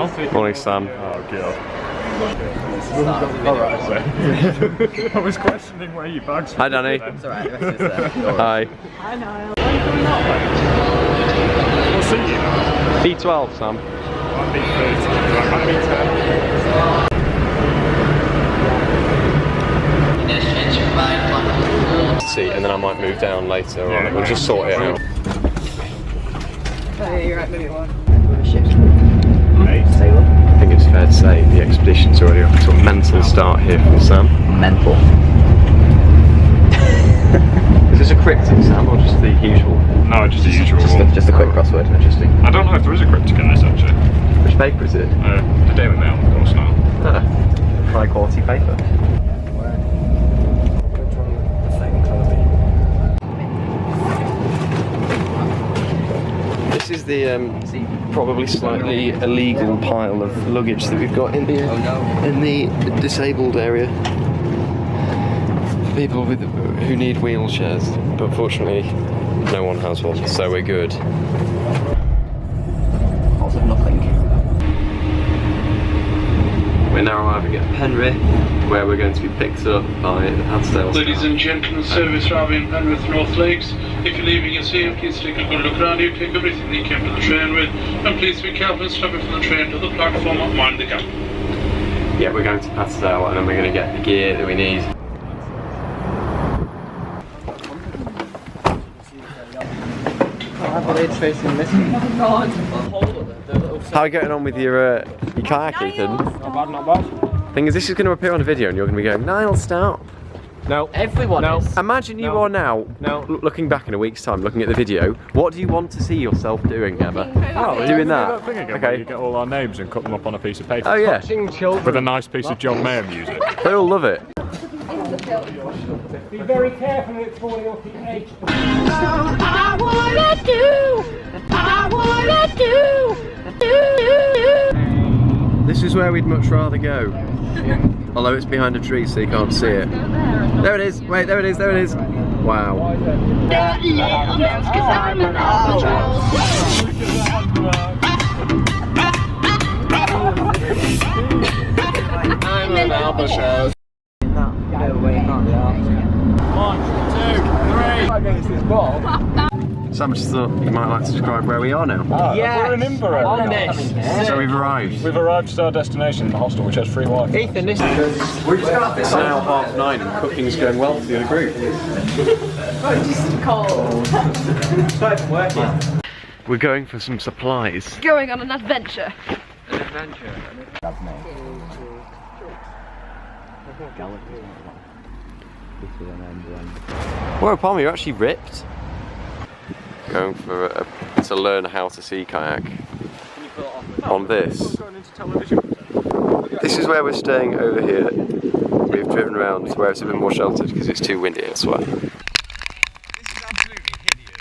Daniel. Morning, Sam. Oh, God. I was questioning where your bags were. Hi, Danny. It's alright, the rest is there. Hi. Hi, Niall. What seat are you now? B12, Sam. I'm B30. I'm B10. Seat, and then I might move down later. Or we'll just sort it out. Oh, yeah, you're right, maybe one. Hey. I think it's fair to say the expedition's already off to a mental start here from Sam. Mental. Is this a cryptic, Sam, or just the usual? No, just the usual. Just a quick crossword, interesting. I don't know if there is a cryptic in this actually. Which paper is it? The Daily Mail, of course not. High quality paper. This is the probably slightly illegal pile of luggage that we've got in the disabled area. People who need wheelchairs, but fortunately no one has one, so we're good. Also nothing. We're now arriving at Penrith, where we're going to be picked up by the Padstow. Ladies and gentlemen, service arriving in Penrith North Lakes. If you're leaving us here, please take a good look around you, take everything you came to the train with, and please be careful and stop it from the train to the platform and mind the gap. Yeah, we're going to Padstow, and then we're going to get the gear that we need. How are you getting on with your kayak, Ethan? Not bad, not bad. Thing is, this is going to appear on a video and you're going to be going, Niall, stop. No. Everyone is. Imagine you are now, looking back in a week's time, looking at the video, what do you want to see yourself doing, Emma? Oh, doing that? Thing again, Okay. where you get all our names and cut them up on a piece of paper. Oh yeah, With a nice piece of John Mayer music. they all love it. Be very careful it's falling off the edge. I wanna do. This is where we'd much rather go. Although it's behind a tree so you can't see it. There it is, wait, there it is, there it is. Wow. I'm an albatross. Sam just thought you might like to describe where we are now. We're in Inveraray. On this. So we've arrived. We've arrived at our destination, the hostel, which has free Wi-Fi. Ethan, this It's now 9:30 and cooking's going well for the other group. We're going for some supplies. Going on an adventure. Whoa, Palmer, you're actually ripped. Going for to learn how to sea kayak. On this. This is where we're staying over here. We've driven around to where it's a bit more sheltered because it's too windy elsewhere. This is absolutely hideous.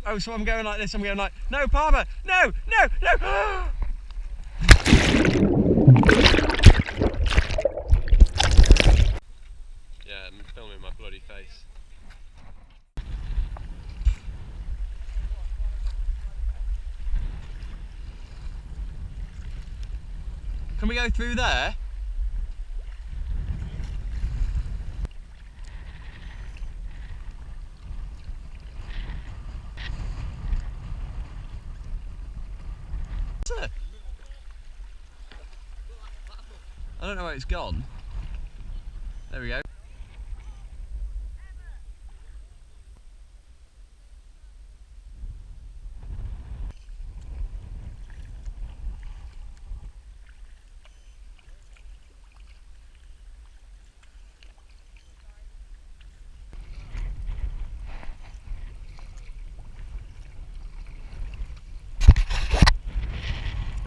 Oh, so I'm going like this, I'm going like, no, Palmer, no, no, no! Yeah, I'm filming my bloody face. Can we go through there? I don't know where it's gone. There we go.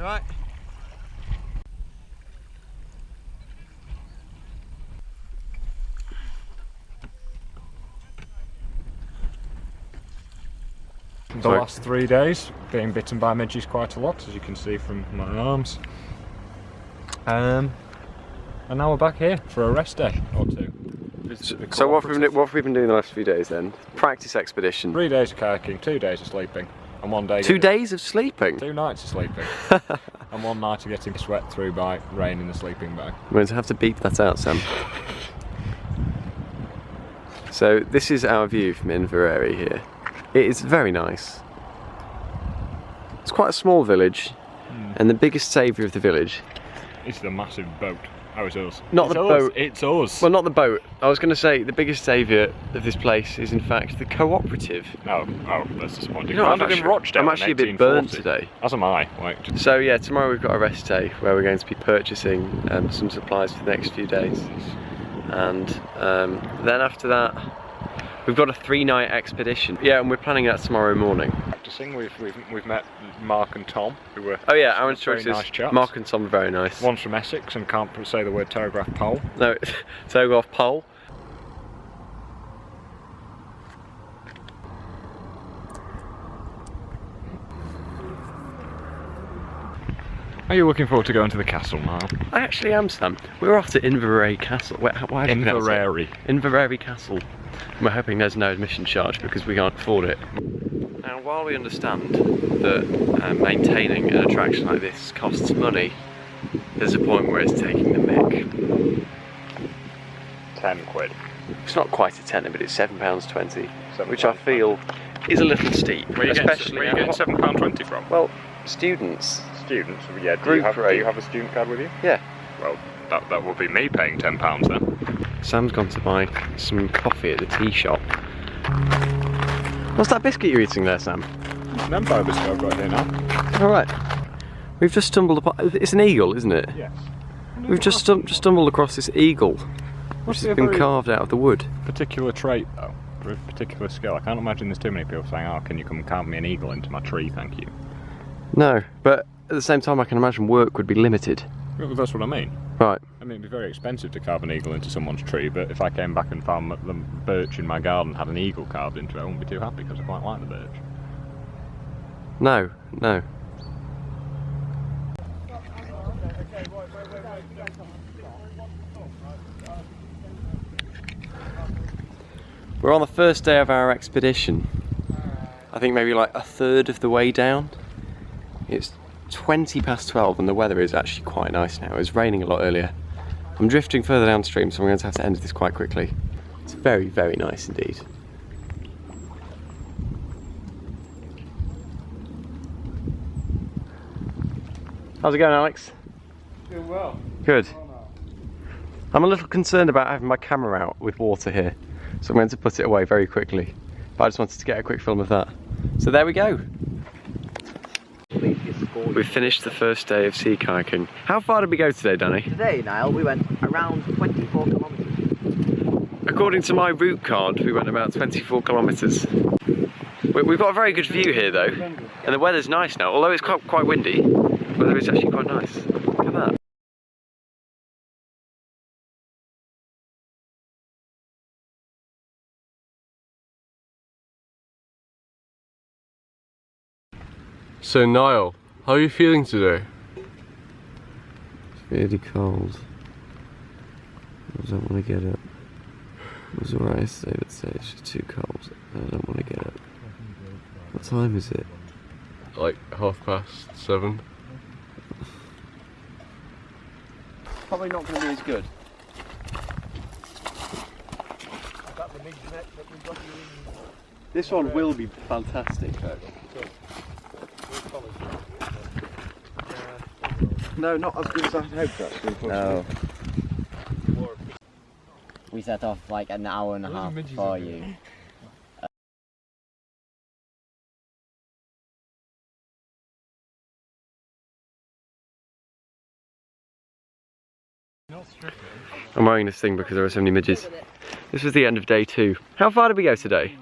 Right. The last 3 days, being bitten by midges quite a lot, as you can see from my arms. And now we're back here for a rest day or two. So what have we been doing the last few days then? Practice expedition. 3 days of kayaking, 2 days of sleeping, and 1 day. 2 days of sleeping? 2 nights of sleeping. And 1 night of getting sweat through by rain in the sleeping bag. I'm going to have to beep that out, Sam. So this is our view from Inverary here. It is very nice. It's quite a small village, and the biggest saviour of the village. It's the massive boat. Oh, it's us. Not the boat. It's us. Well, not the boat. I was going to say the biggest saviour of this place is in fact the cooperative. Oh, that's disappointing. You know, I'm actually a bit burned today. As am I. Wait. So yeah, tomorrow we've got a rest day where we're going to be purchasing some supplies for the next few days, and then after that we've got a 3-night expedition. Yeah, and we're planning that tomorrow morning. Practicing, we've met Mark and Tom, who were our instructors. nice chaps. Mark and Tom are very nice. One's from Essex and can't say the word telegraph pole. No, telegraph pole. Are you looking forward to going to the castle now? I actually am, Sam. We're off to Inverary Castle. Why Inverary. Inverary Castle. We're hoping there's no admission charge because we can't afford it. Now, while we understand that maintaining an attraction like this costs money, there's a point where it's taking the mick. 10 quid. It's not quite a tenner, but it's £7.20, which I feel is a little steep. Where are you getting £7.20 from? Well, students. Students? Yeah, do you have a student card with you? Yeah. Well, that will be me paying £10 then. Sam's gone to buy some coffee at the tea shop. What's that biscuit you're eating there, Sam? Empire biscuit I've got here now. Alright. We've just stumbled upon... It's an eagle, isn't it? Yes. We've just stumbled across this eagle, which has been carved out of the wood. Particular trait though, particular skill. I can't imagine there's too many people saying, oh, can you come carve me an eagle into my tree, thank you. No, but at the same time I can imagine work would be limited. Well, that's what I mean. Right. I mean, it'd be very expensive to carve an eagle into someone's tree, but if I came back and found the birch in my garden had an eagle carved into it, I wouldn't be too happy because I quite like the birch. No. We're on the first day of our expedition. I think maybe like a third of the way down. It's 20 past 12 and the weather is actually quite nice now. It was raining a lot earlier. I'm drifting further downstream, so I'm going to have to end this quite quickly. It's very, very nice indeed. How's it going, Alex? Doing well. Good. I'm a little concerned about having my camera out with water here, so I'm going to put it away very quickly. But I just wanted to get a quick film of that. So there we go. We've finished the first day of sea kayaking. How far did we go today, Danny? Today, Niall, we went around 24 kilometres. According to my route card, we went about 24 kilometres. We've got a very good view here though, and the weather's nice now, although it's quite windy. The weather is actually quite nice. Look at that. So Niall, how are you feeling today? It's really cold. I don't want to get up. It was alright yesterday, but today it's just too cold. I don't want to get up. What time is it? Like 7:30. Probably not going to be as good. This one will be fantastic though. No, not as good as I hoped actually. No. We set off like an hour and a half before you. I'm wearing this thing because there are so many midges. This was the end of day 2. How far did we go today?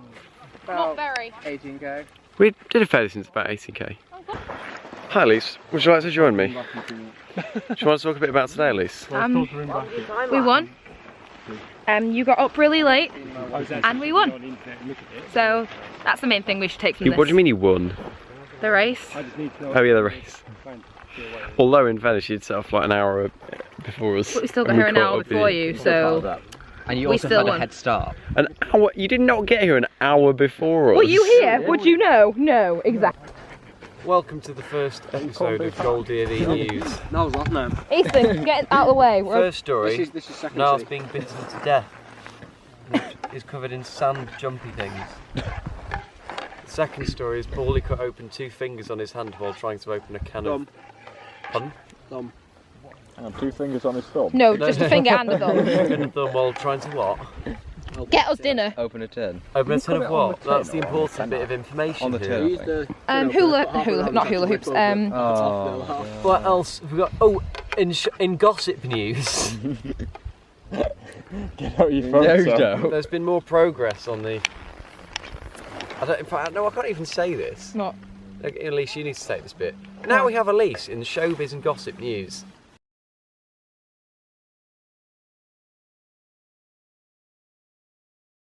Not very. 18k. We did a fair distance, about 18k. Hi Elise, would you like to join me? Do you want to talk a bit about today, Elise? We won. You got up really late, and we won. So that's the main thing we should take from this. What do you mean you won? The race. Oh yeah, the race. Although in fairness you'd set off like an hour before us. But we still got and here an caught hour up before with you, so And you we also still had won. a head start. An hour? You did not get here an hour before us. Were you here? Would you know? No, exactly. Welcome to the first episode of Goldie the News. No, it's not, no. Ethan, get out of the way. First story, This is second Niall's tree. being bitten to death. He's covered in sand jumpy things. The second story is Paulie cut open 2 fingers on his hand while trying to open a can of... Pardon? Thumb. Hang on, 2 fingers on his thumb. No, just a finger and a thumb. Finger and thumb while trying to what? Get us dinner. Open a tin. Open a tin of what? That's the important bit of information On the here. tin. Not hula hoops. What else have we got? Oh, in gossip news, Get out your phone, son. there's been more progress on the... in fact, no, I can't even say this. Not. Elise, you need to take this bit. Now we have Elise in showbiz and gossip news.